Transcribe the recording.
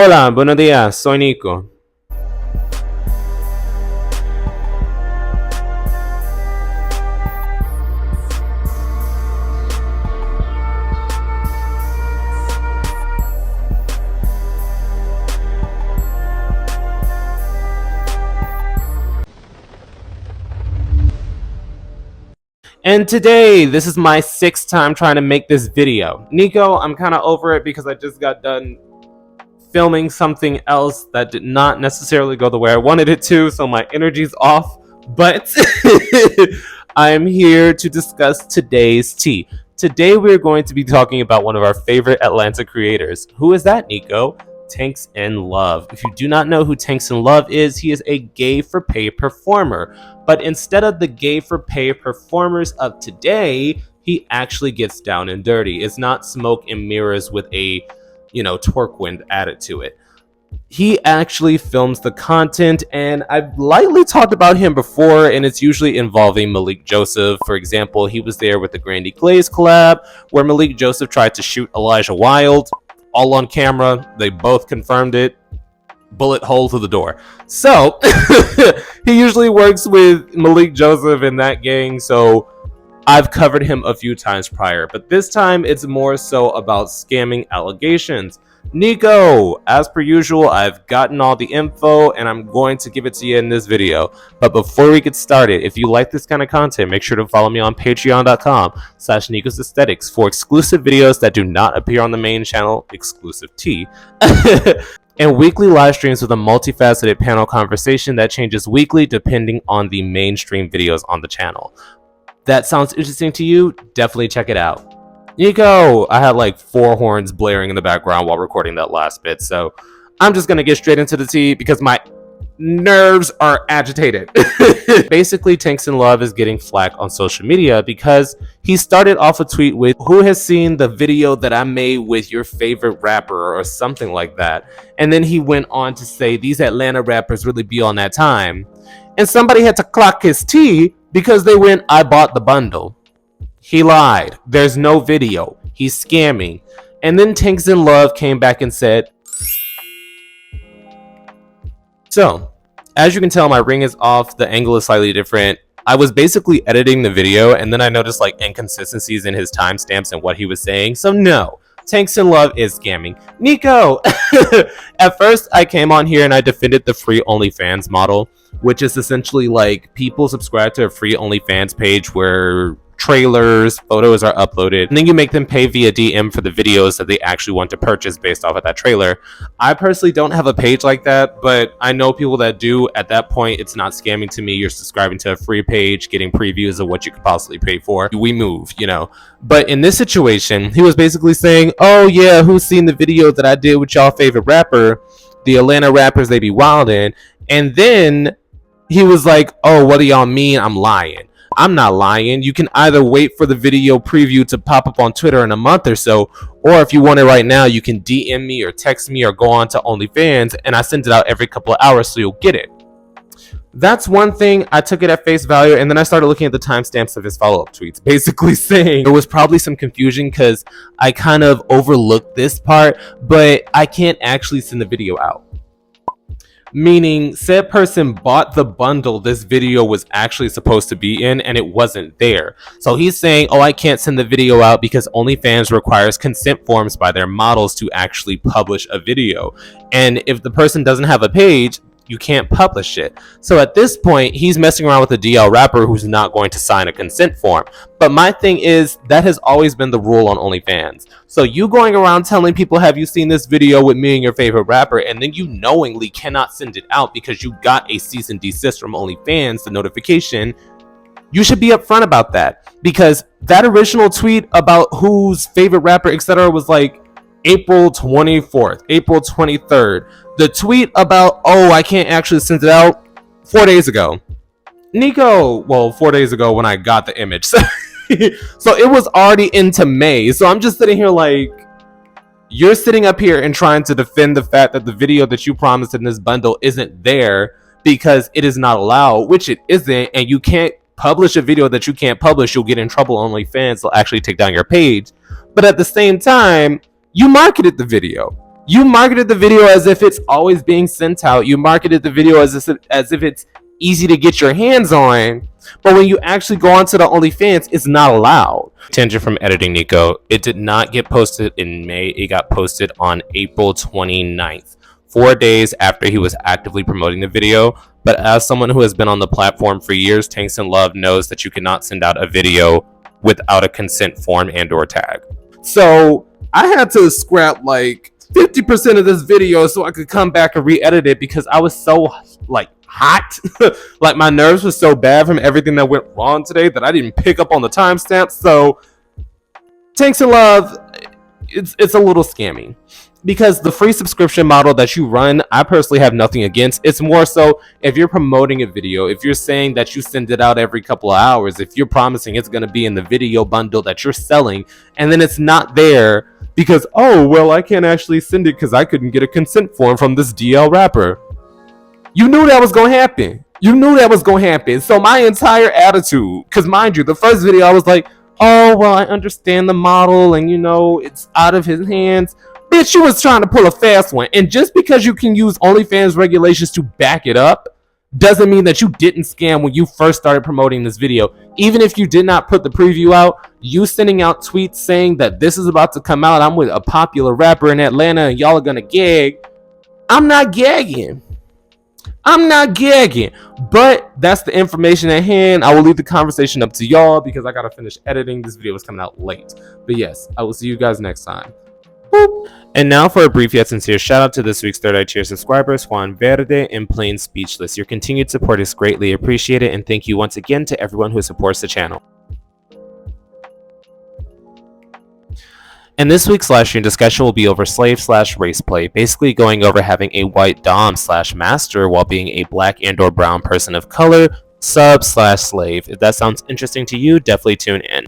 Hola, buenos días, soy Nico. And today, this is my sixth time trying to make this video. Nico, I'm kind of over it because I just got done filming something else that did not necessarily go the way I wanted it to, so my energy's off. But I'm here to discuss today's tea. Today, we're going to be talking about one of our favorite Atlanta creators. Who is that, Nico? Tanksnlove. If you do not know who Tanksnlove is, he is a gay for pay performer. But instead of the gay for pay performers of today, he actually gets down and dirty. It's not smoke and mirrors with a, twerk wind added to it. He actually films the content, and I've lightly talked about him before, and it's usually involving Malik Joseph. For example, he was there with the Grandy Glaze collab, where Malik Joseph tried to shoot Elijah Wilde, all on camera. They both confirmed it. Bullet hole through the door. So he usually works with Malik Joseph and that gang, so I've covered him a few times prior, but this time it's more so about scamming allegations. Nico, as per usual, I've gotten all the info and I'm going to give it to you in this video. But before we get started, if you like this kind of content, make sure to follow me on patreon.com/Nicosaesthetics for exclusive videos that do not appear on the main channel, exclusive tea, and weekly live streams with a multifaceted panel conversation that changes weekly depending on the mainstream videos on the channel. That sounds interesting to you? Definitely check it out. Nico, I had like 4 horns blaring in the background while recording that last bit, so I'm just gonna get straight into the tea because my nerves are agitated. Basically, Tanksnlove is getting flack on social media because he started off a tweet with, "Who has seen the video that I made with your favorite rapper?" or something like that. And then he went on to say, "These Atlanta rappers really be on that time." And somebody had to clock his tea because they went, "I bought the bundle." He lied. There's no video. He's scamming. And then Tanksnlove came back and said, so, as you can tell, my ring is off. The angle is slightly different. I was basically editing the video, and then I noticed like inconsistencies in his timestamps and what he was saying. So no, Tanksnlove is scamming. Nico! At first, I came on here and I defended the free OnlyFans model, which is essentially like people subscribe to a free OnlyFans page where trailers, photos are uploaded, and then you make them pay via DM for the videos that they actually want to purchase based off of that trailer. I personally don't have a page like that, but I know people that do. At that point, it's not scamming to me. You're subscribing to a free page, getting previews of what you could possibly pay for. We move, But in this situation, he was basically saying, "Oh yeah, who's seen the video that I did with y'all favorite rapper? The Atlanta rappers, they be wildin'." And then he was like, "Oh, what do y'all mean I'm lying?" I'm not lying. You can either wait for the video preview to pop up on Twitter in a month or so, or if you want it right now, you can DM me or text me or go on to OnlyFans, and I send it out every couple of hours so you'll get it. That's one thing. I took it at face value, and then I started looking at the timestamps of his follow-up tweets, basically saying there was probably some confusion because I kind of overlooked this part, but I can't actually send the video out. Meaning, said person bought the bundle this video was actually supposed to be in, and it wasn't there. So he's saying, "Oh, I can't send the video out because OnlyFans requires consent forms by their models to actually publish a video. And if the person doesn't have a page, you can't publish it." So at this point, he's messing around with a DL rapper who's not going to sign a consent form. But my thing is, that has always been the rule on OnlyFans. So you going around telling people, "Have you seen this video with me and your favorite rapper?" and then you knowingly cannot send it out because you got a cease and desist from OnlyFans, the notification, you should be upfront about that. Because that original tweet about whose favorite rapper, etc. was like April 24th, April 23rd. The tweet about, "Oh, I can't actually send it out," 4 days ago. Nico, well, 4 days ago when I got the image. So it was already into May. So I'm just sitting here like, you're sitting up here and trying to defend the fact that the video that you promised in this bundle isn't there because it is not allowed, which it isn't, and you can't publish a video that you can't publish. You'll get in trouble on OnlyFans. They'll actually take down your page. But at the same time, you marketed the video. You marketed the video as if it's always being sent out. You marketed the video as if it's easy to get your hands on. But when you actually go onto the OnlyFans, it's not allowed. Tangent from editing, Nico. It did not get posted in May. It got posted on April 29th, 4 days after he was actively promoting the video. But as someone who has been on the platform for years, Tanksnlove knows that you cannot send out a video without a consent form and or tag. So I had to scrap like 50% of this video so I could come back and re-edit it because I was so like hot. Like my nerves were so bad from everything that went wrong today that I didn't pick up on the timestamps. So Tanksnlove, it's a little scammy because the free subscription model that you run, I personally have nothing against. It's more so if you're promoting a video, if you're saying that you send it out every couple of hours, if you're promising it's going to be in the video bundle that you're selling and then it's not there because, oh, well, I can't actually send it because I couldn't get a consent form from this DL rapper. You knew that was going to happen. You knew that was going to happen. So my entire attitude, because mind you, the first video I was like, oh, well, I understand the model and, you know, it's out of his hands. Bitch, you was trying to pull a fast one. And just because you can use OnlyFans regulations to back it up doesn't mean that you didn't scam when you first started promoting this video. Even if you did not put the preview out, you sending out tweets saying that this is about to come out, I'm with a popular rapper in Atlanta and y'all are gonna gag. I'm not gagging. I'm not gagging. But that's the information at hand. I will leave the conversation up to y'all because I gotta finish editing. This video is coming out late. But yes, I will see you guys next time. Boop. And now for a brief yet sincere shout out to this week's Third Eye Tier subscribers, Juan Verde and Plain Speechless. Your continued support is greatly appreciated, and thank you once again to everyone who supports the channel. And this week's live stream discussion will be over slave/race play, basically going over having a white dom/master while being a black and or brown person of color, sub/slave. If that sounds interesting to you, definitely tune in.